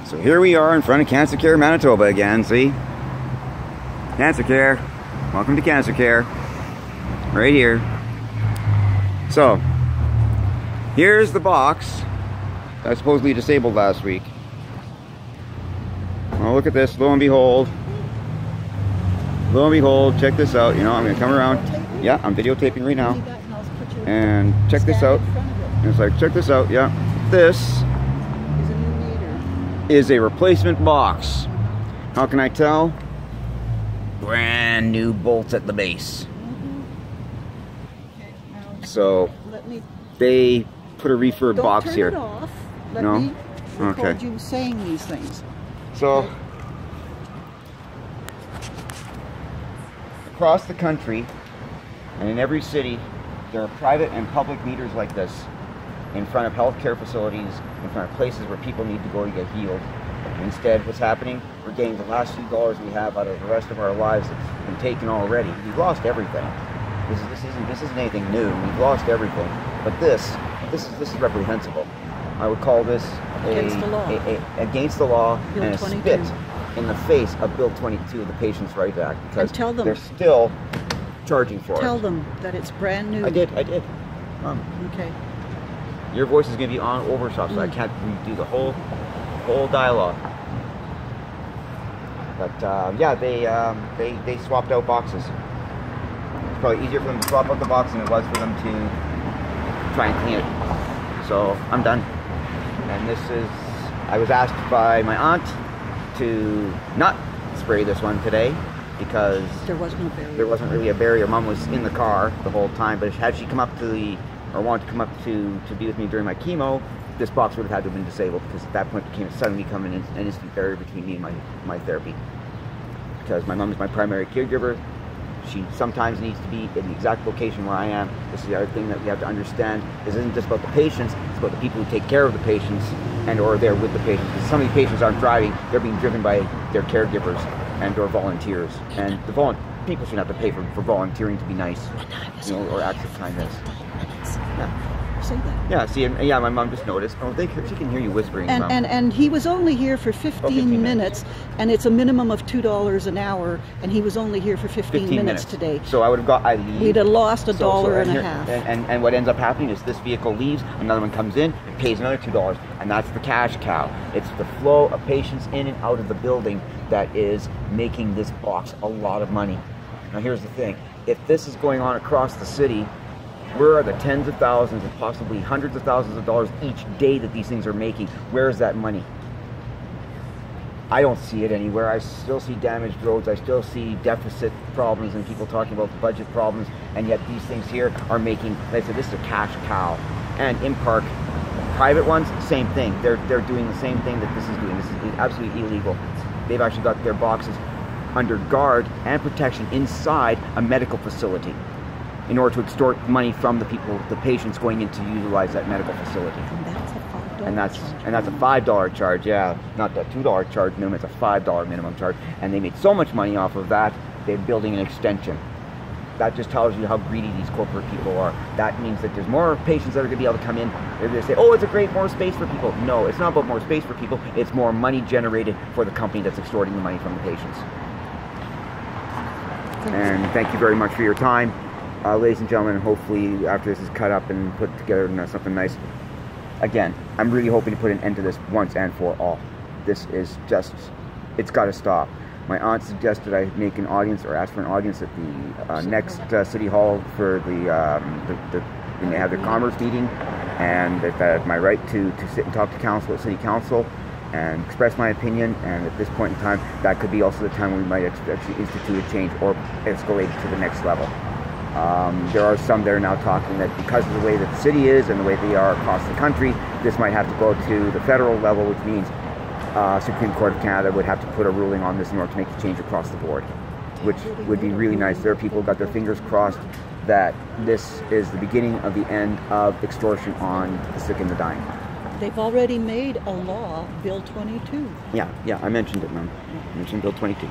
So here we are in front of Cancer Care Manitoba again, see? Cancer Care. Welcome to Cancer Care. Right here. So, here's the box that was supposedly disabled last week. Oh, look at this. Lo and behold. Lo and behold, check this out. You know, I'm going to come around. Yeah, I'm videotaping right now. And check this out. And it's like, check this out. Yeah. This is a replacement box. How can I tell? Brand new bolts at the base. So they put a refurb box here. Don't turn it off. Let No? me record Okay. you saying these things. So across the country and in every city, there are private and public meters like this in front of healthcare facilities, in front of places where people need to go to get healed. Instead, what's happening? We're getting the last few dollars we have out of the rest of our lives that's been taken already. We've lost everything. This isn't anything new. We've lost everything. But this is reprehensible. I would call this Against the law. Against the law Bill and a 22. spit in the face of Bill 22 of the Patients' Rights Act, because And tell them. they're still charging for Tell it. them that it's brand new. I did. Okay. Your voice is going to be on overshot, so I can't redo the whole dialogue. But yeah, they swapped out boxes. It's probably easier for them to swap out the box than it was for them to try and clean it. So I'm done. And this is, I was asked by my aunt to not spray this one today because There was no barrier. there wasn't really a barrier. Mom was in the car the whole time, but had she come up to the, or wanted to come up to be with me during my chemo, this box would have had to have been disabled, because at that point it became suddenly become an instant barrier between me and my therapy. Because my mom is my primary caregiver. She sometimes needs to be in the exact location where I am. This is the other thing that we have to understand. This isn't just about the patients, it's about the people who take care of the patients and or they're with the patients. Because some of these patients aren't driving, they're being driven by their caregivers and or volunteers. And the people shouldn't have to pay for volunteering to be nice, you know, or acts of kindness. Yeah. Say that. Yeah, see, and yeah, my mom just noticed. Oh, she can hear you whispering. Mom. And he was only here for 15 minutes, and it's a minimum of $2 an hour, and he was only here for 15 minutes today. So I would have got, I leave. We'd have lost $1 and a half. And what ends up happening is this vehicle leaves, another one comes in, and pays another $2, and that's the cash cow. It's the flow of patients in and out of the building that is making this box a lot of money. Now here's the thing, if this is going on across the city, where are the tens of thousands and possibly hundreds of thousands of dollars each day that these things are making? Where is that money? I don't see it anywhere. I still see damaged roads. I still see deficit problems and people talking about budget problems, and yet these things here are making, like I said, this is a cash cow. And Impark, private ones, same thing. They're doing the same thing that this is doing. This is absolutely illegal. They've actually got their boxes under guard and protection inside a medical facility in order to extort money from the people, the patients going in to utilize that medical facility. And that's a $5 charge. And that's a $5 charge, yeah. Not the $2 charge minimum, it's a $5 minimum charge. And they made so much money off of that, they're building an extension. That just tells you how greedy these corporate people are. That means that there's more patients that are going to be able to come in. They're going to say, oh, it's a great, more space for people. No, it's not about more space for people. It's more money generated for the company that's extorting the money from the patients. And thank you very much for your time. Ladies and gentlemen, hopefully after this is cut up and put together something nice. Again, I'm really hoping to put an end to this once and for all. This is just, it's got to stop. My aunt suggested I make an audience or ask for an audience at the next City Hall for when they have their commerce meeting, and that I have my right to sit and talk to council at City Council and express my opinion. And at this point in time, that could be also the time when we might actually institute a change or escalate it to the next level. There are some that are now talking that because of the way that the city is and the way they are across the country, this might have to go to the federal level, which means Supreme Court of Canada would have to put a ruling on this in order to make the change across the board, which would be really nice. There are people who got their fingers crossed that this is the beginning of the end of extortion on the sick and the dying. They've already made a law, Bill 22. Yeah, I mentioned it, ma'am. I mentioned Bill 22.